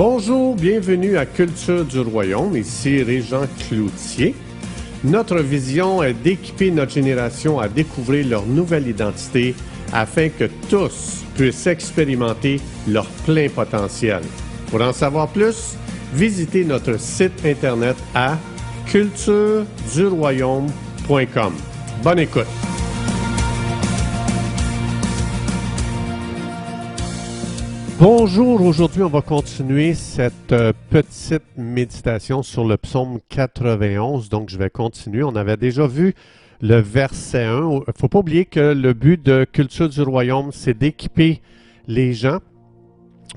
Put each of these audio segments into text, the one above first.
Bonjour, bienvenue à Culture du Royaume, ici Régent Cloutier. Notre vision est d'équiper notre génération à découvrir leur nouvelle identité afin que tous puissent expérimenter leur plein potentiel. Pour en savoir plus, visitez notre site internet à cultureduroyaume.com. Bonne écoute! Bonjour, aujourd'hui on va continuer cette petite méditation sur le psaume 91, donc je vais continuer. On avait déjà vu le verset 1. Il ne faut pas oublier que le but de Culture du Royaume, c'est d'équiper les gens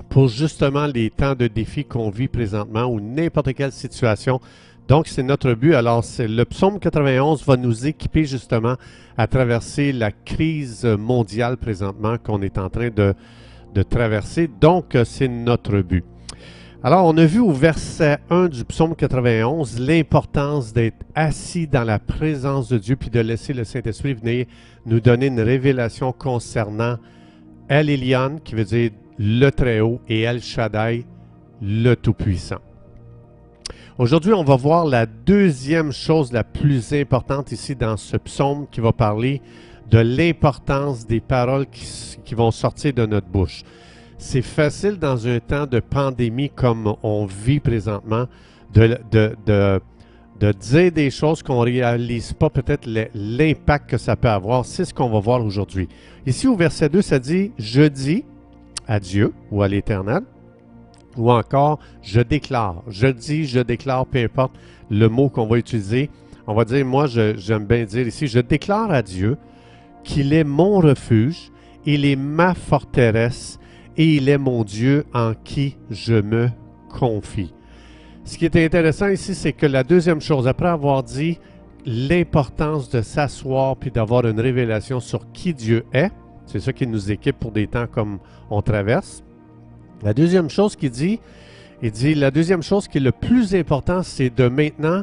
pour justement les temps de défi qu'on vit présentement ou n'importe quelle situation. Donc c'est notre but. Alors le psaume 91 va nous équiper justement à traverser la crise mondiale présentement qu'on est en train de traverser. Donc, c'est notre but. Alors, on a vu au verset 1 du psaume 91 l'importance d'être assis dans la présence de Dieu puis de laisser le Saint-Esprit venir nous donner une révélation concernant El Elyon, qui veut dire le Très-Haut, et El Shaddai, le Tout-Puissant. Aujourd'hui, on va voir la deuxième chose la plus importante ici dans ce psaume qui va parler de l'importance des paroles qui vont sortir de notre bouche. C'est facile dans un temps de pandémie comme on vit présentement de dire des choses qu'on ne réalise pas peut-être l'impact que ça peut avoir. C'est ce qu'on va voir aujourd'hui. Ici au verset 2, ça dit « Je dis à Dieu » ou à l'Éternel, ou encore « Je déclare ». Je dis, je déclare, peu importe le mot qu'on va utiliser. On va dire, moi j'aime bien dire ici « Je déclare à Dieu » qu'il est mon refuge, il est ma forteresse et il est mon Dieu en qui je me confie. Ce qui est intéressant ici, c'est que la deuxième chose, après avoir dit l'importance de s'asseoir puis d'avoir une révélation sur qui Dieu est, c'est ça qui nous équipe pour des temps comme on traverse. La deuxième chose qu'il dit, la deuxième chose qui est le plus important, c'est de maintenant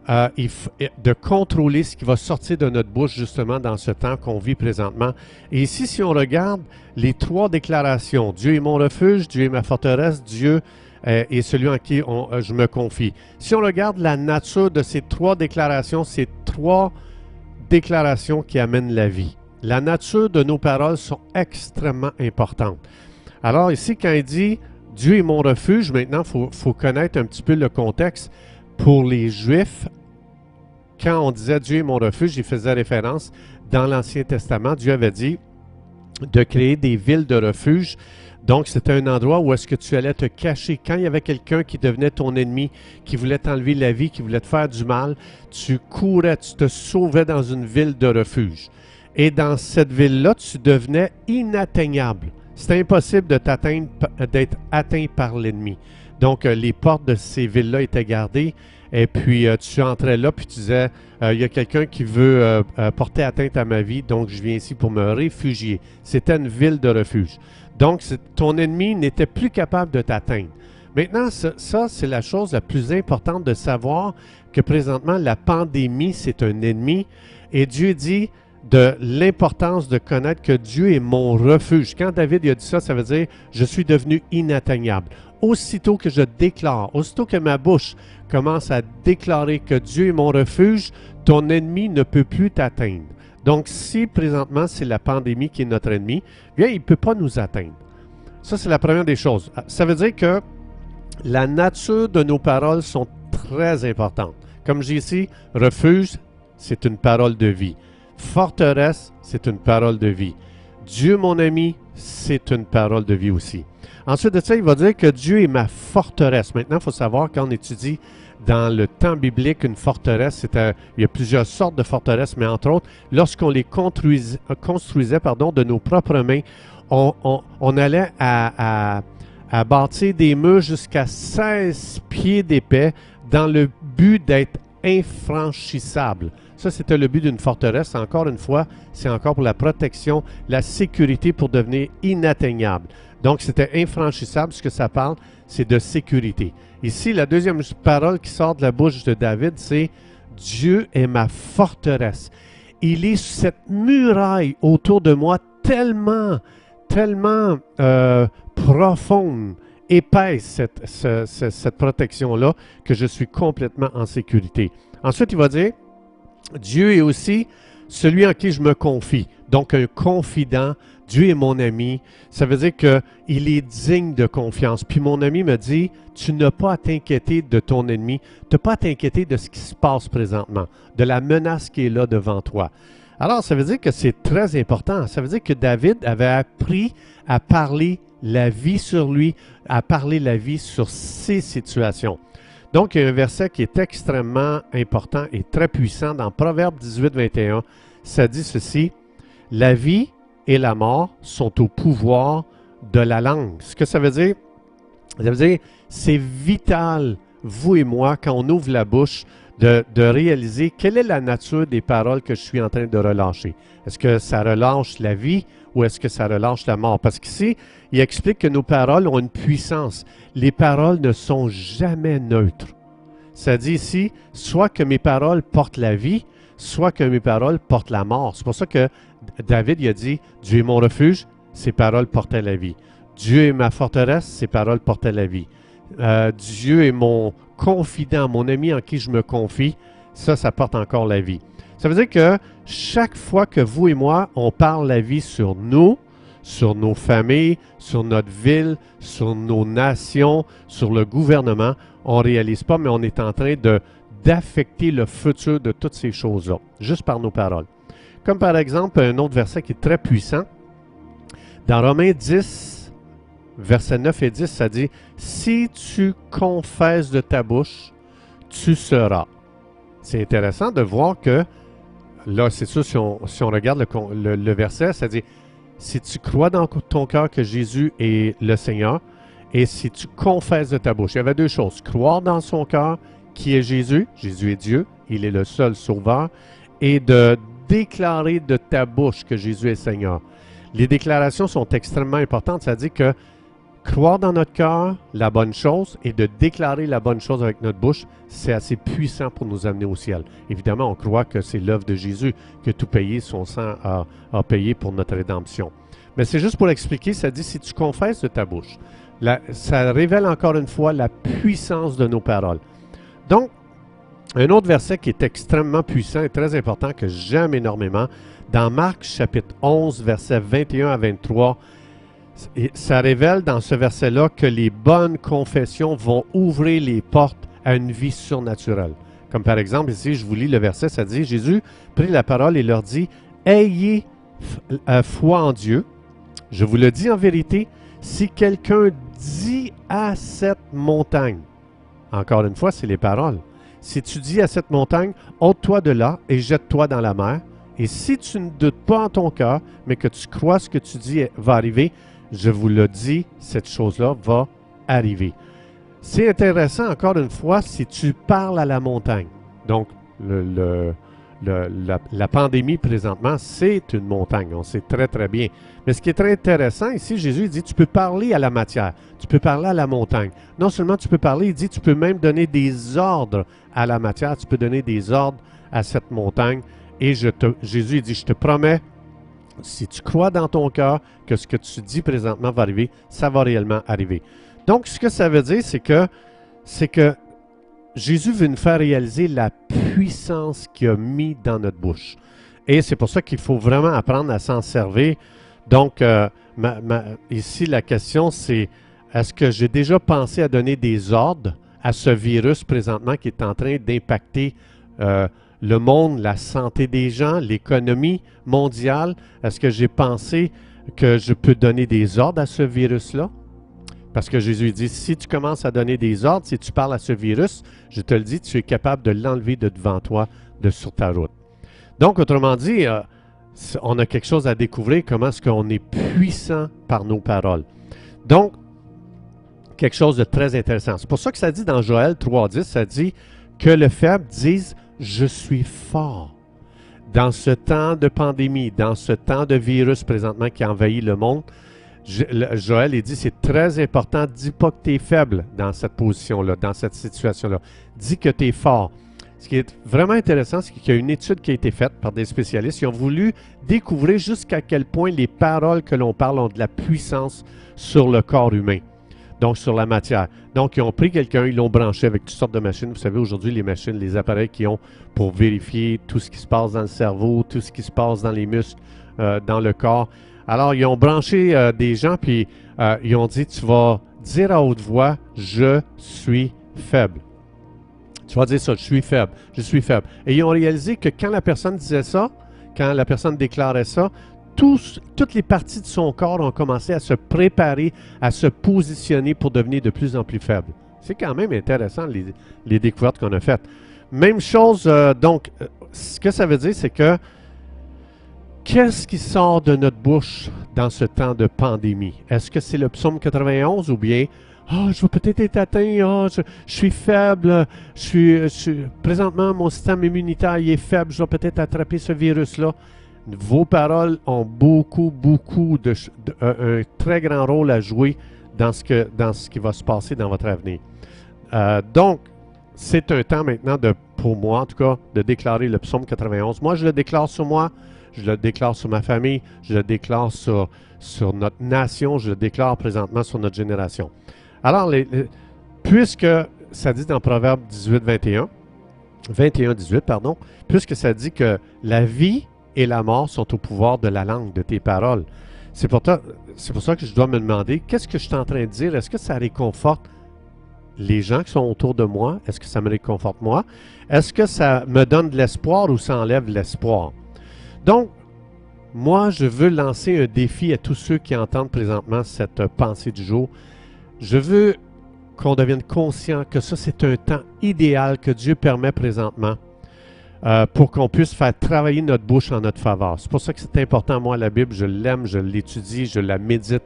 de contrôler ce qui va sortir de notre bouche justement dans ce temps qu'on vit présentement. Et ici, si on regarde les trois déclarations, Dieu est mon refuge, Dieu est ma forteresse, Dieu est celui en qui je me confie. Si on regarde la nature de ces trois déclarations, c'est trois déclarations qui amènent la vie. La nature de nos paroles sont extrêmement importantes. Alors ici, quand il dit Dieu est mon refuge, maintenant, il faut connaître un petit peu le contexte. Pour les Juifs, quand on disait « Dieu est mon refuge », il faisait référence dans l'Ancien Testament. Dieu avait dit de créer des villes de refuge. Donc, c'était un endroit où est-ce que tu allais te cacher. Quand il y avait quelqu'un qui devenait ton ennemi, qui voulait t'enlever la vie, qui voulait te faire du mal, tu courais, tu te sauvais dans une ville de refuge. Et dans cette ville-là, tu devenais inatteignable. C'était impossible d'être atteint par l'ennemi. Donc, les portes de ces villes-là étaient gardées et puis tu entrais là puis tu disais il y a quelqu'un qui veut porter atteinte à ma vie, donc je viens ici pour me réfugier. C'était une ville de refuge. Donc, ton ennemi n'était plus capable de t'atteindre. Maintenant, ça, c'est la chose la plus importante de savoir que présentement, la pandémie, c'est un ennemi et Dieu dit de l'importance de connaître que Dieu est mon refuge. Quand David a dit ça, ça veut dire « je suis devenu inatteignable ». Aussitôt que je déclare, aussitôt que ma bouche commence à déclarer que Dieu est mon refuge, ton ennemi ne peut plus t'atteindre. Donc, si présentement c'est la pandémie qui est notre ennemi, bien, il ne peut pas nous atteindre. Ça, c'est la première des choses. Ça veut dire que la nature de nos paroles sont très importantes. Comme je dis ici, refuge, c'est une parole de vie. Forteresse, c'est une parole de vie. Dieu, mon ami, c'est une parole de vie aussi. Ensuite de ça, il va dire que Dieu est ma forteresse. Maintenant, il faut savoir, quand on étudie dans le temps biblique une forteresse, il y a plusieurs sortes de forteresses, mais entre autres, lorsqu'on les construisait de nos propres mains, on allait à bâtir des murs jusqu'à 16 pieds d'épais dans le but d'être infranchissable. Ça, c'était le but d'une forteresse. Encore une fois, c'est encore pour la protection, la sécurité pour devenir inatteignable. Donc, c'était infranchissable. Ce que ça parle, c'est de sécurité. Ici, la deuxième parole qui sort de la bouche de David, c'est « Dieu est ma forteresse ». Il est cette muraille autour de moi tellement profonde épaisse cette protection-là, que je suis complètement en sécurité. Ensuite, il va dire, Dieu est aussi celui en qui je me confie. Donc, un confident. Dieu est mon ami. Ça veut dire qu'il est digne de confiance. Puis mon ami me dit, tu n'as pas à t'inquiéter de ton ennemi. Tu n'as pas à t'inquiéter de ce qui se passe présentement, de la menace qui est là devant toi. Alors, ça veut dire que c'est très important. Ça veut dire que David avait appris à parler la vie sur lui, à parler la vie sur ses situations. Donc, il y a un verset qui est extrêmement important et très puissant dans Proverbe 18, 21. Ça dit ceci, « La vie et la mort sont au pouvoir de la langue. » Ce que ça veut dire, c'est vital, vous et moi, quand on ouvre la bouche, de réaliser quelle est la nature des paroles que je suis en train de relâcher. Est-ce que ça relâche la vie ou est-ce que ça relâche la mort? Parce qu'ici, il explique que nos paroles ont une puissance. Les paroles ne sont jamais neutres. Ça dit ici, soit que mes paroles portent la vie, soit que mes paroles portent la mort. C'est pour ça que David il a dit, Dieu est mon refuge, ses paroles portaient la vie. Dieu est ma forteresse, ses paroles portaient la vie. Dieu est mon confident, mon ami en qui je me confie, ça porte encore la vie. Ça veut dire que chaque fois que vous et moi, on parle la vie sur nous, sur nos familles, sur notre ville, sur nos nations, sur le gouvernement, on ne réalise pas, mais on est en train d'affecter le futur de toutes ces choses-là, juste par nos paroles. Comme par exemple, un autre verset qui est très puissant, dans Romains 10, versets 9 et 10, ça dit « Si tu confesses de ta bouche, tu seras. » C'est intéressant de voir que, là, c'est sûr, si on regarde le verset, ça dit « Si tu crois dans ton cœur que Jésus est le Seigneur, et si tu confesses de ta bouche. » Il y avait deux choses. Croire dans son cœur qui est Jésus. Jésus est Dieu. Il est le seul sauveur. Et de déclarer de ta bouche que Jésus est Seigneur. Les déclarations sont extrêmement importantes. Ça dit que croire dans notre cœur la bonne chose et de déclarer la bonne chose avec notre bouche, c'est assez puissant pour nous amener au ciel. Évidemment, on croit que c'est l'œuvre de Jésus que tout payé, son sang a payé pour notre rédemption. Mais c'est juste pour expliquer, ça dit si tu confesses de ta bouche. Ça révèle encore une fois la puissance de nos paroles. Donc, un autre verset qui est extrêmement puissant et très important que j'aime énormément, dans Marc chapitre 11, versets 21 à 23, ça révèle dans ce verset-là que les bonnes confessions vont ouvrir les portes à une vie surnaturelle. Comme par exemple, ici, je vous lis le verset, ça dit, Jésus prit la parole et leur dit, « Ayez foi en Dieu. Je vous le dis en vérité, si quelqu'un dit à cette montagne, encore une fois, c'est les paroles, si tu dis à cette montagne, ôte-toi de là et jette-toi dans la mer, et si tu ne doutes pas en ton cœur, mais que tu crois ce que tu dis va arriver, je vous le dis, cette chose-là va arriver. » C'est intéressant, encore une fois, si tu parles à la montagne. Donc, la pandémie présentement, c'est une montagne. On sait très, très bien. Mais ce qui est très intéressant ici, Jésus dit, tu peux parler à la matière, tu peux parler à la montagne. Non seulement tu peux parler, il dit, tu peux même donner des ordres à la matière, tu peux donner des ordres à cette montagne. Et Jésus dit, je te promets, si tu crois dans ton cœur que ce que tu dis présentement va arriver, ça va réellement arriver. Donc, ce que ça veut dire, c'est que Jésus veut nous faire réaliser la puissance qu'il a mis dans notre bouche. Et c'est pour ça qu'il faut vraiment apprendre à s'en servir. Donc, ici, la question, c'est est-ce que j'ai déjà pensé à donner des ordres à ce virus présentement qui est en train d'impacter le monde, la santé des gens, l'économie mondiale? Est-ce que j'ai pensé que je peux donner des ordres à ce virus-là? Parce que Jésus dit, si tu commences à donner des ordres, si tu parles à ce virus, je te le dis, tu es capable de l'enlever de devant toi, sur ta route. Donc, autrement dit, on a quelque chose à découvrir, comment est-ce qu'on est puissant par nos paroles. Donc, quelque chose de très intéressant. C'est pour ça que ça dit dans Joël 3.10, ça dit que le faible dise « Je suis fort ». Dans ce temps de pandémie, dans ce temps de virus présentement qui envahit le monde, Joël il dit c'est très important, dis pas que tu es faible dans cette position-là, dans cette situation-là. Dis que tu es fort. Ce qui est vraiment intéressant, c'est qu'il y a une étude qui a été faite par des spécialistes. Ils ont voulu découvrir jusqu'à quel point les paroles que l'on parle ont de la puissance sur le corps humain. donc sur la matière. Donc, ils ont pris quelqu'un, ils l'ont branché avec toutes sortes de machines. Vous savez, aujourd'hui, les machines, les appareils qu'ils ont pour vérifier tout ce qui se passe dans le cerveau, tout ce qui se passe dans les muscles, dans le corps. Alors, ils ont branché des gens, puis ils ont dit, tu vas dire à haute voix, je suis faible. Tu vas dire ça, je suis faible, je suis faible. Et ils ont réalisé que quand la personne disait ça, quand la personne déclarait ça, toutes les parties de son corps ont commencé à se préparer, à se positionner pour devenir de plus en plus faible. C'est quand même intéressant, les découvertes qu'on a faites. Même chose, donc, ce que ça veut dire, c'est que qu'est-ce qui sort de notre bouche dans ce temps de pandémie? Est-ce que c'est le psaume 91 ou bien « Ah, je vais peut-être être atteint, je suis faible, présentement, mon système immunitaire il est faible, je vais peut-être attraper ce virus-là. » Vos paroles ont un très grand rôle à jouer dans ce qui va se passer dans votre avenir. Donc, c'est un temps maintenant, pour moi en tout cas, de déclarer le psaume 91. Moi, je le déclare sur moi, je le déclare sur ma famille, je le déclare sur notre nation, je le déclare présentement sur notre génération. Alors, puisque ça dit dans Proverbe 21-18, pardon, puisque ça dit que la vie et la mort sont au pouvoir de la langue, de tes paroles. C'est pour ça que je dois me demander, qu'est-ce que je suis en train de dire? Est-ce que ça réconforte les gens qui sont autour de moi? Est-ce que ça me réconforte moi? Est-ce que ça me donne de l'espoir ou ça enlève l'espoir? Donc, moi, je veux lancer un défi à tous ceux qui entendent présentement cette pensée du jour. Je veux qu'on devienne conscient que ça, c'est un temps idéal que Dieu permet présentement pour qu'on puisse faire travailler notre bouche en notre faveur. C'est pour ça que c'est important, moi, la Bible, je l'aime, je l'étudie, je la médite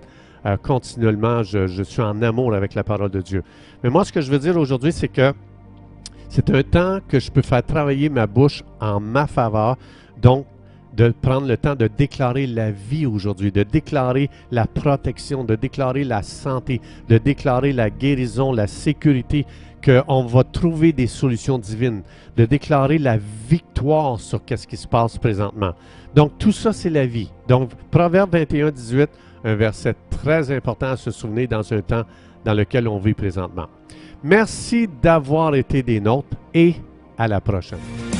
continuellement, je suis en amour avec la parole de Dieu. Mais moi, ce que je veux dire aujourd'hui, c'est que c'est un temps que je peux faire travailler ma bouche en ma faveur, donc de prendre le temps de déclarer la vie aujourd'hui, de déclarer la protection, de déclarer la santé, de déclarer la guérison, la sécurité, qu'on va trouver des solutions divines, de déclarer la victoire sur ce qui se passe présentement. Donc, tout ça, c'est la vie. Donc, Proverbe 21-18, un verset très important à se souvenir dans un temps dans lequel on vit présentement. Merci d'avoir été des nôtres et à la prochaine.